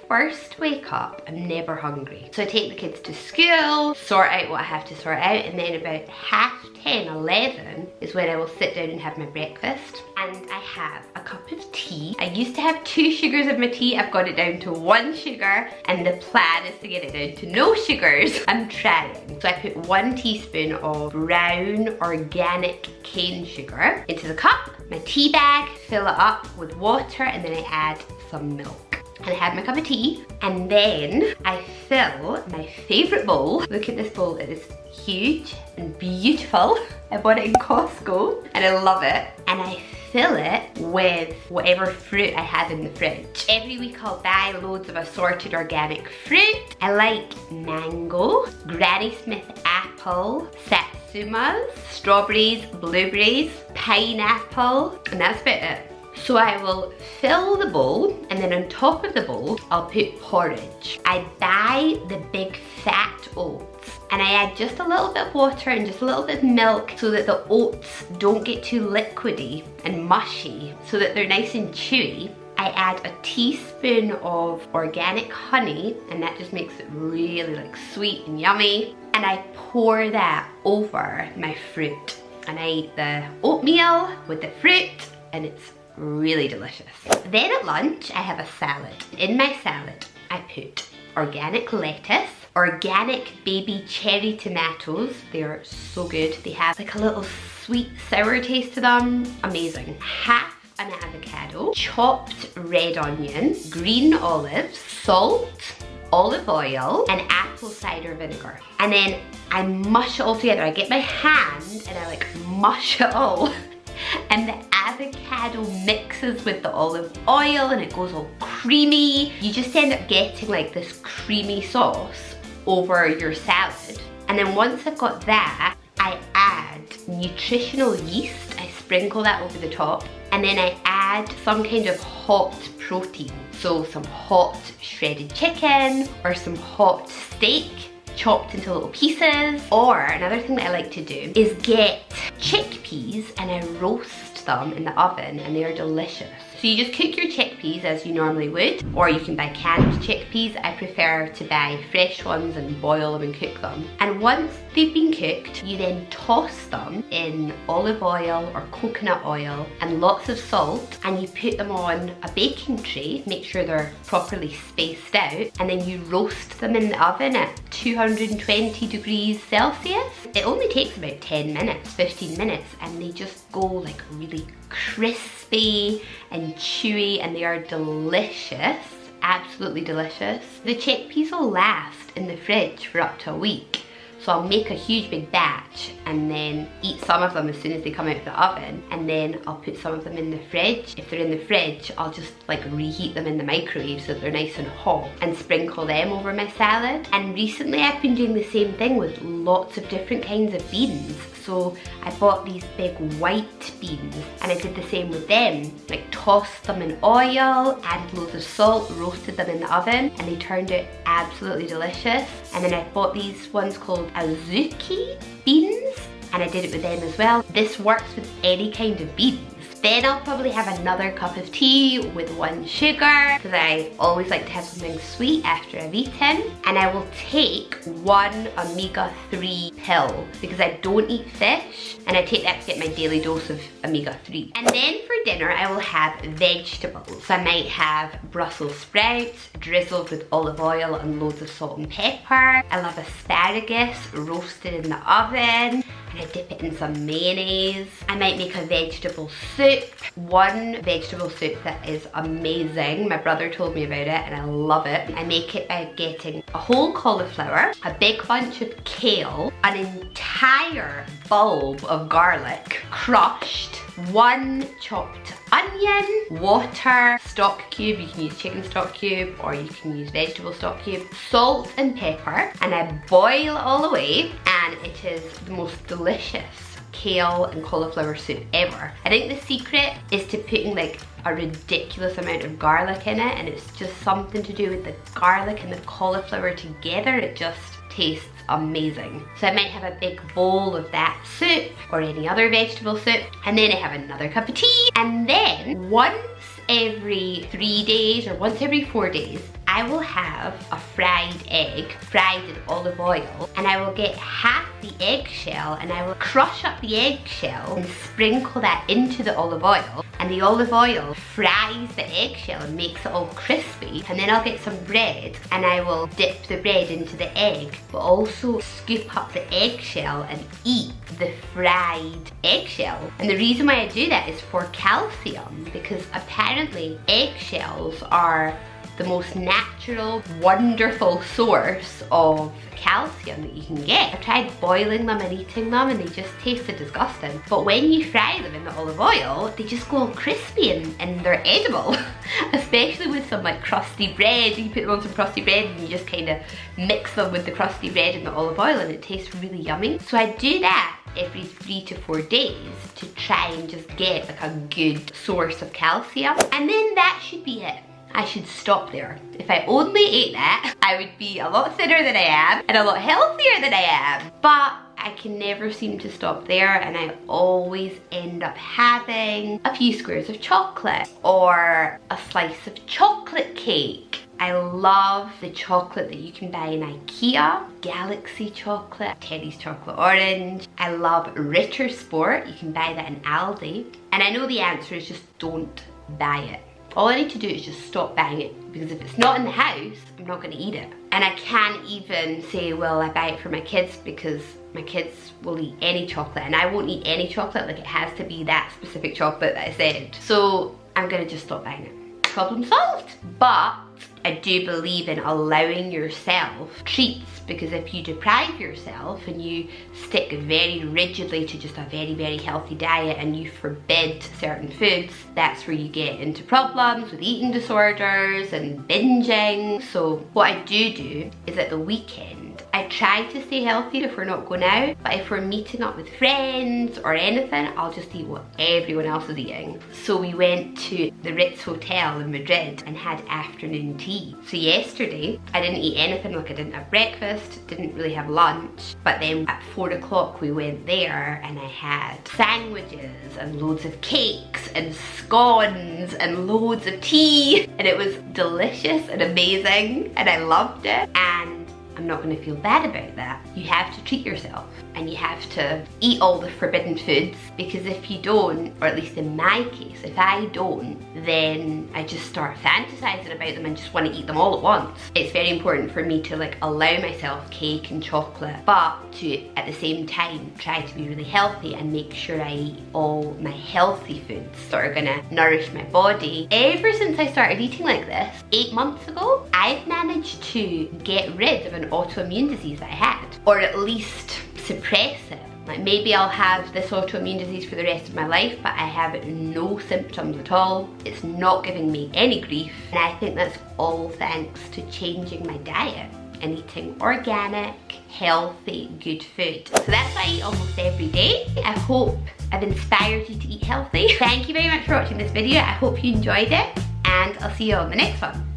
first wake up, I'm never hungry. So I take the kids to school, sort out what I have to sort out, and then about 10:30, 11 is when I will sit down and have my breakfast. And I have a cup of tea. I used to have 2 sugars in my tea. I've got it down to 1 sugar, and the plan is to get it down to no sugars. I'm trying. So I put 1 teaspoon of brown organic cane sugar into the cup, my tea bag, fill it up with water, and then I add some milk. And I have my cup of tea, and then I fill my favorite bowl. Look at this bowl, it is huge and beautiful. I bought it in Costco and I love it. And I fill it with whatever fruit I have in the fridge. Every week I'll buy loads of assorted organic fruit. I like mango, Granny Smith apple, satsumas, strawberries, blueberries, pineapple, and that's about it. So I will fill the bowl, and then on top of the bowl, I'll put porridge. I buy the big fat oats, and I add just a little bit of water and just a little bit of milk so that the oats don't get too liquidy and mushy, so that they're nice and chewy. I add a teaspoon of organic honey, and that just makes it really like sweet and yummy. And I pour that over my fruit. And I eat the oatmeal with the fruit, and it's really delicious. Then at lunch, I have a salad. In my salad, I put organic lettuce, organic baby cherry tomatoes. They are so good. They have like a little sweet sour taste to them. Amazing. Half an avocado, chopped red onion, green olives, salt, olive oil, and apple cider vinegar. And then I mush it all together. I get my hand and I like mush it all. And the avocado mixes with the olive oil and it goes all creamy. You just end up getting like this creamy sauce over your salad. And then once I've got that, I add nutritional yeast. I sprinkle that over the top. And then I add some kind of hot protein. So some hot shredded chicken or some hot steak chopped into little pieces. Or another thing that I like to do is get chickpeas and I roast them in the oven, and they are delicious. So you just cook your chickpeas as you normally would, or you can buy canned chickpeas. I prefer to buy fresh ones and boil them and cook them. And once they've been cooked, you then toss them in olive oil or coconut oil and lots of salt, and you put them on a baking tray, make sure they're properly spaced out, and then you roast them in the oven at 220 degrees Celsius. It only takes about 10 minutes, 15 minutes, and they just go like really crispy and chewy, and they are delicious, absolutely delicious. The chickpeas will last in the fridge for up to a week. So I'll make a huge big batch and then eat some of them as soon as they come out of the oven, and then I'll put some of them in the fridge. If they're in the fridge, I'll just like reheat them in the microwave so that they're nice and hot and sprinkle them over my salad. And recently I've been doing the same thing with lots of different kinds of beans. So I bought these big white beans and I did the same with them. Like tossed them in oil, added loads of salt, roasted them in the oven, and they turned out absolutely delicious. And then I bought these ones called azuki beans, and I did it with them as well. This works with any kind of beans. Then I'll probably have another cup of tea with 1 sugar, because I always like to have something sweet after I've eaten. And I will take 1 omega-3 pill, because I don't eat fish, and I take that to get my daily dose of omega-3. And then for dinner, I will have vegetables. So I might have Brussels sprouts, drizzled with olive oil and loads of salt and pepper. I love asparagus, roasted in the oven. And I dip it in some mayonnaise. I might make a vegetable soup. One vegetable soup that is amazing. My brother told me about it and I love it. I make it by getting a whole cauliflower, a big bunch of kale, an entire bulb of garlic, crushed, 1 chopped onion, water, stock cube, you can use chicken stock cube or you can use vegetable stock cube, salt and pepper, and I boil it all away, and it is the most delicious kale and cauliflower soup ever. I think the secret is to putting like a ridiculous amount of garlic in it, and it's just something to do with the garlic and the cauliflower together. It just tastes amazing. So I might have a big bowl of that soup or any other vegetable soup, and then I have another cup of tea. And then once every 3 days or once every 4 days, I will have a fried egg, fried in olive oil, and I will get half the eggshell and I will crush up the eggshell and sprinkle that into the olive oil, and the olive oil fries the eggshell and makes it all crispy. And then I'll get some bread and I will dip the bread into the egg, but also scoop up the eggshell and eat the fried eggshell. And the reason why I do that is for calcium, because apparently eggshells are the most natural, wonderful source of calcium that you can get. I've tried boiling them and eating them and they just tasted disgusting. But when you fry them in the olive oil, they just go all crispy and they're edible. Especially with some like crusty bread. You put them on some crusty bread and you just kind of mix them with the crusty bread in the olive oil and it tastes really yummy. So I do that every 3 to 4 days to try and just get like a good source of calcium. And then that should be it. I should stop there. If I only ate that, I would be a lot thinner than I am and a lot healthier than I am. But I can never seem to stop there, and I always end up having a few squares of chocolate or a slice of chocolate cake. I love the chocolate that you can buy in IKEA, Galaxy chocolate, Teddy's chocolate orange. I love Ritter Sport, you can buy that in Aldi. And I know the answer is just don't buy it. All I need to do is just stop buying it, because if it's not in the house, I'm not gonna eat it. And I can't even say, well, I buy it for my kids, because my kids will eat any chocolate and I won't eat any chocolate. Like, it has to be that specific chocolate that I said. So I'm gonna just stop buying it. Problem solved. But I do believe in allowing yourself treats, because if you deprive yourself and you stick very rigidly to just a very, very healthy diet and you forbid certain foods, that's where you get into problems with eating disorders and binging. So what I do is at the weekend, I try to stay healthy if we're not going out, but if we're meeting up with friends or anything, I'll just eat what everyone else is eating. So we went to the Ritz hotel in Madrid and had afternoon tea. So yesterday, I didn't eat anything, like I didn't have breakfast, didn't really have lunch, but then at 4 o'clock we went there and I had sandwiches and loads of cakes and scones and loads of tea, and it was delicious and amazing and I loved it. And I'm not going to feel bad about that. You have to treat yourself and you have to eat all the forbidden foods, because if you don't, or at least in my case, if I don't, then I just start fantasizing about them and just want to eat them all at once. It's very important for me to like allow myself cake and chocolate, but to at the same time try to be really healthy and make sure I eat all my healthy foods that are gonna nourish my body. Ever since I started eating like this 8 months ago, I've managed to get rid of an autoimmune disease that I had, or at least suppress it. Like, maybe I'll have this autoimmune disease for the rest of my life, but I have no symptoms at all. It's not giving me any grief, and I think that's all thanks to changing my diet and eating organic, healthy, good food. So that's what I eat almost every day. I hope I've inspired you to eat healthy. Thank you very much for watching this video. I hope you enjoyed it, and I'll see you on the next one.